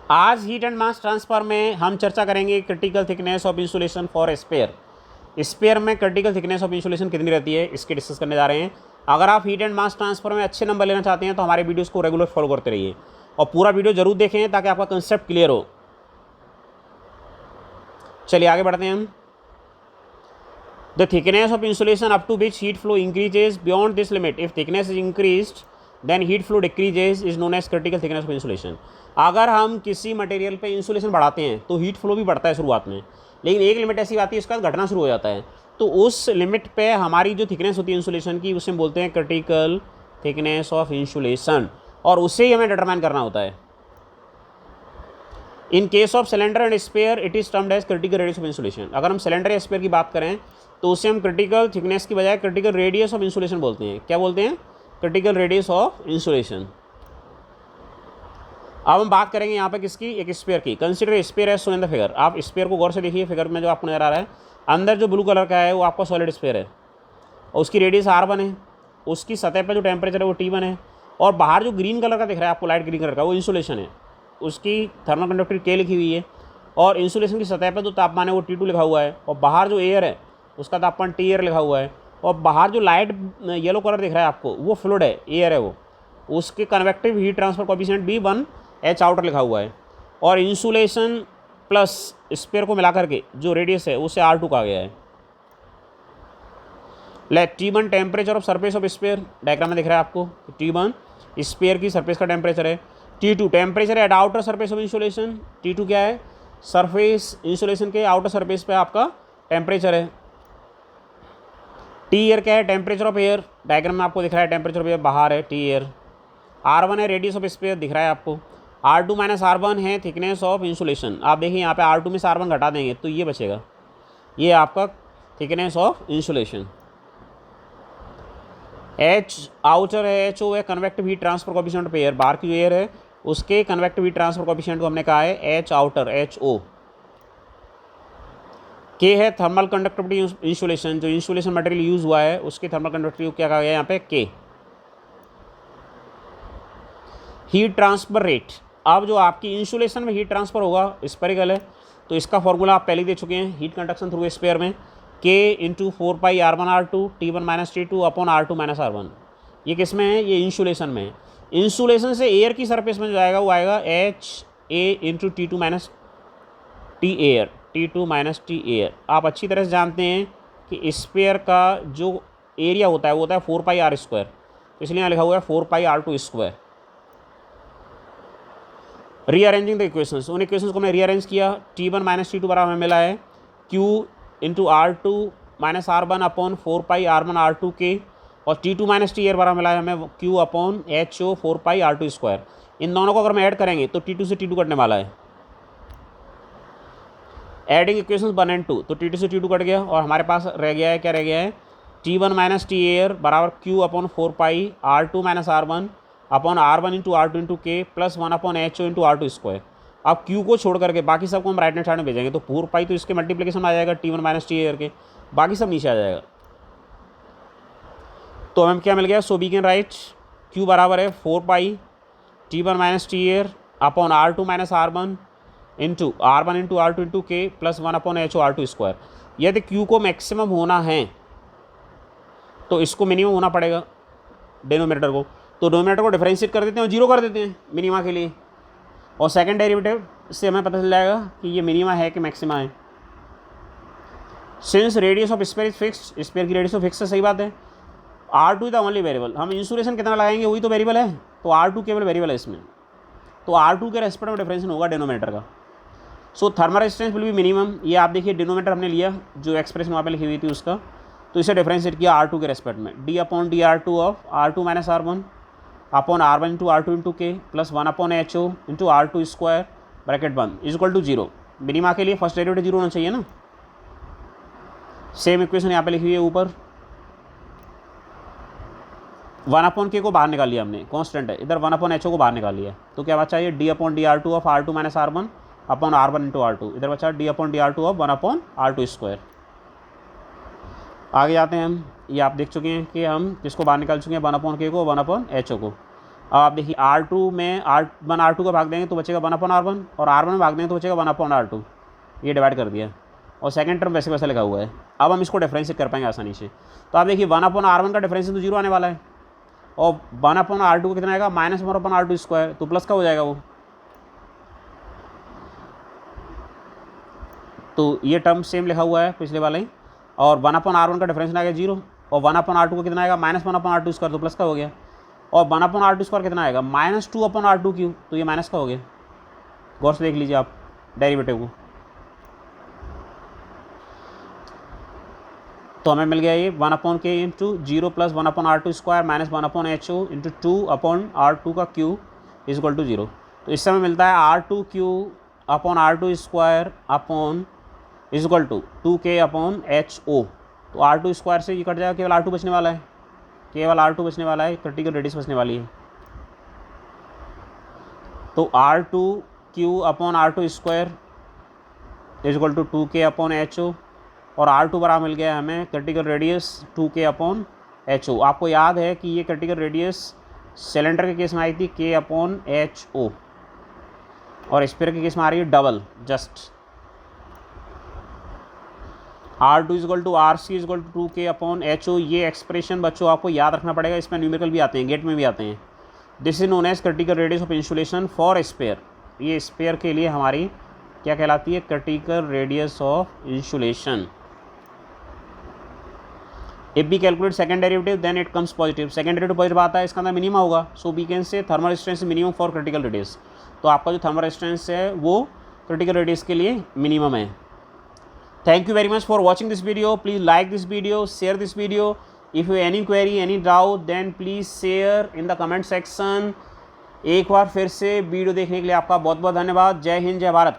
आज heat and mass transfer में हम चर्चा करेंगे critical thickness of insulation for sphere. Sphere में क्रिटिकल थिकनेस ऑफ इंसुलेशन कितनी रहती है, इसके डिस्कस करने जा रहे हैं। अगर आप हीट एंड मास ट्रांसफर में अच्छे नंबर लेना चाहते हैं तो हमारे वीडियोस को रेगुलर फॉलो करते रहिए और पूरा वीडियो जरूर देखें ताकि आपका कंसेप्ट क्लियर हो। चलिए आगे बढ़ते हैं हम। The thickness of insulation up to which heat flow increases beyond this limit, if thickness is increased then heat flow decreases, is known as critical thickness of insulation. अगर हम किसी मटेरियल पे इंसुलेशन बढ़ाते हैं तो हीट फ्लो भी बढ़ता है शुरुआत में, लेकिन एक लिमिट ऐसी आती है उसके बाद घटना शुरू हो जाता है। तो उस लिमिट पे हमारी जो थिकनेस होती है इंसुलेशन की उसे हम बोलते हैं क्रिटिकल थिकनेस ऑफ इंसुलेशन, और उससे ही हमें डिटरमाइन करना होता है। In case of cylinder and sphere it is termed as critical radius of insulation. अगर हम सिलेंडर या स्पेयर की बात करें तो उसे हम क्रिटिकल थिकनेस की बजाय क्रिटिकल रेडियस ऑफ इंसुलेशन बोलते हैं। क्या बोलते हैं? Critical radius of insulation. अब हम बात करेंगे यहाँ पे किसकी? एक स्पेयर की। Consider sphere as shown in the figure. आप स्पेयर को गौर से देखिए, फिगर में जो आपको नजर आ रहा है, अंदर जो ब्लू कलर का है वो आपका सॉलिड स्पेयर है और उसकी रेडियस R1 है, उसकी सतह पर जो टेम्परेचर है वो T1 है, और बाहर जो ग्रीन कलर का दिख रहा है आपको, लाइट ग्रीन कलर का, वो इंसुलेशन है, उसकी थर्मल कंडक्टिविटी K लिखी हुई है, और इंसुलेशन की सतह पर जो तापमान है वो T2 लिखा हुआ है, और बाहर जो एयर है उसका तापमान T एयर लिखा हुआ है, और बाहर जो लाइट येलो कलर दिख रहा है आपको वो फ्लूइड है, एयर है वो, उसके convective heat transfer coefficient B1 H outer लिखा हुआ है, और इंसुलेशन प्लस स्पेयर को मिलाकर के जो रेडियस है उसे R2 कहा गया है। Let T1 temperature of surface of sphere, diagram में दिख रहा है आपको, T1 स्पेयर की सरफेस का टेम्परेचर है, T2 temperature at outer surface of insulation, T2 क्या है? सरफेस इंसुलेशन के आउटर सरफेस पे आपका टेम्परेचर है। T एयर क्या है? टेम्परेचर ऑफ एयर, डायग्राम में आपको दिख रहा है टेम्परेचर ऑफ एयर बाहर है, T एयर। R1 है रेडियस ऑफ स्पेयर, दिख रहा है आपको। R2 माइनस R1 है थिकनेस ऑफ इंसुलेशन। आप देखिए यहाँ पे R2 में से R1 घटा देंगे तो ये बचेगा, ये आपका thickness of insulation. H outer है, HO है convective heat transfer coefficient of air, बाहर की जो एयर है उसके कन्वेक्टिव हीट ट्रांसफर कोएफिशिएंट को हमने कहा है H आउटर, HO। K है थर्मल कंडक्टिविटी इंसुलेशन, जो इंसुलेशन मटेरियल यूज हुआ है उसकी थर्मल कंडक्टिविटी क्या कहा गया है यहाँ पे? K। हीट ट्रांसफर रेट, अब जो आपकी इंसुलेशन में हीट ट्रांसफर होगा स्पेरिकल है तो इसका फॉर्मूला आप पहले दे चुके हैं, हीट कंडक्शन थ्रू स्पेयर में K into 4πr1r2 T1 minus T2 upon R2 minus R1। ये किस में है? ये इंसुलेशन में है। इंसुलेशन से एयर की सरफेस में जो आएगा वो आएगा HA into T2 minus T air, T2 minus T air. आप अच्छी तरह से जानते हैं कि स्पेयर का जो एरिया होता है वो होता है 4πr², इसलिए यहाँ लिखा हुआ है 4πr2²। रीअरेंजिंग द इक्वेशंस, उन इक्वेशंस को मैं रीअरेंज किया। T1 माइनस T2 बराबर हमें मिला है Q into R2 minus R1 upon 4πr1r2K, और T2 माइनस T एयर बराबर मिला है हमें Q अपॉन HO 4πr2²। इन दोनों को अगर मैं ऐड करेंगे तो T2 से T2 कटने वाला है। एडिंग इक्वेशंस 1 और 2, तो T2 से T2 कट गया और हमारे पास रह गया है, क्या रह गया है? T1 माइनस T एयर बराबर Q upon 4πr2 minus R1 upon R1 into R2 into K plus 1 upon HO into R2²। अब Q को छोड़ करके बाकी सबको हम राइट हैंड साइड में भेजेंगे तो 4π तो इसके मल्टीप्लिकेशन आ जाएगा T1 माइनस T एयर के, बाकी सब नीचे आ जाएगा। तो हमें क्या मिल गया? So we can write Q बराबर है 4π T1 minus T air upon R2 minus R1 into R1 into R2 into K plus 1 upon HO R2²। यदि Q को मैक्सिमम होना है तो इसको मिनिमम होना पड़ेगा डिनोमिनेटर को, तो डिनोमिनेटर को डिफरेंशिएट कर देते हैं और 0 कर देते हैं मिनिमा के लिए, और सेकंड डेरिवेटिव से हमें पता चल जाएगा कि ये मिनिमा है कि मैक्सिमा है। Since radius of sphere is fixed, sphere की रेडियस तो फिक्स है, सही बात है। R2 is the only variable, हम इंसुलेशन कितना लगाएंगे वही तो वेरिएबल है, तो R2 केवल वेरिएबल है इसमें, तो R2 के रेस्पेक्ट में डिफरेंशिएशन होगा डिनोमिनेटर का। So thermal resistance will be minimum, ये आप देखिए डिनोमिनेटर हमने लिया जो एक्सप्रेशन वहाँ पे लिखी हुई थी उसका, तो इसे डिफरेंशिएट किया R2 के रेस्पेक्ट में, D upon DR2 of R2 minus R1 upon R1 into R2 into K plus 1 upon HO into R2² bracket बंद इज इक्वल टू 0। मिनिमा के लिए फर्स्ट डेरिवेटिव 0 होना चाहिए ना। सेम इक्वेशन यहाँ पे लिखी हुई है ऊपर, 1 अपॉन K को बाहर निकाल लिया हमने, कांस्टेंट है, इधर 1 अपॉन HO को बाहर निकाल लिया, तो क्या बचा? ये D upon DR2 of R2 minus R1 upon R1 into R2, इधर बचा D upon DR2 of 1 upon R2²। आगे जाते हैं हम, ये आप देख चुके हैं कि हम किसको बाहर निकाल चुके हैं, 1 अपॉन K को, 1 अपॉन HO को। अब आप देखिए R2 में R1 R2 का भाग देंगे तो बचेगा 1/R1 और R1 में भाग देंगे तो बचेगा 1/R2। ये डिवाइड कर दिया और सेकंड टर्म वैसे वैसे लिखा हुआ है। अब हम इसको डिफरेंशिएट कर पाएंगे आसानी से। तो आप देखिए 1/R1 का डिफरेंशियल तो 0 आने वाला है और 1/R2 का कितना आएगा -1/R2², तो प्लस का हो जाएगा वो। तो ये टर्म सेम लिखा हुआ है पिछले वाला ही। और 1/R1 का डिफरेंशियल आएगा 0 और 1/R2 का कितना आएगा -1/R2², तो प्लस का हो गया। और 1/R2² कितना आएगा -2/R2³, तो ये माइनस का हो गया। गौर से देख लीजिए आप डेरिवेटिव को। तो हमें मिल गया ये 1/k into 0 + 1/R2² minus 1/HO into 2/R2³ equal to 0। तो इससे हमें मिलता है R2/R2² upon equal to 2k/HO। तो R2² से ये कट जाएगा, केवल R2 बचने वाला है, केवल R2 बचने वाला है, क्रिटिकल रेडियस बचने वाली है। तो R2/R2² इक्वल टू 2k/HO और R2 बराबर मिल गया हमें क्रिटिकल रेडियस 2k/HO। आपको याद है कि ये क्रिटिकल रेडियस सिलेंडर के केस में आई थी k/HO और स्फीयर के केस में आ रही है double just. R2 equal to RC equal to 2k/HO। ये एक्सप्रेशन बच्चों आपको याद रखना पड़ेगा, इसमें न्यूमेरिकल भी आते हैं, गेट में भी आते हैं। This is known as critical radius of insulation for sphere. ये स्फीयर के लिए हमारी क्या कहलाती है, critical radius of insulation. If we calculate second derivative then it comes positive. Second derivative positive आता है, इसका अंदर मिनिमम होगा। So we can say thermal resistance minimum for critical radius. तो आपका जो थर्मल रेजिस्टेंस है वो क्रिटिकल रेडियस के लिए मिनिमम है। Thank you very much for watching this video. Please like this video, share this video. If you have any query, any doubt, then please share in the comment section. एक बार फिर से video देखने के लिए आपका बहुत बहुत धन्यवाद। जय हिंद, जय भारत।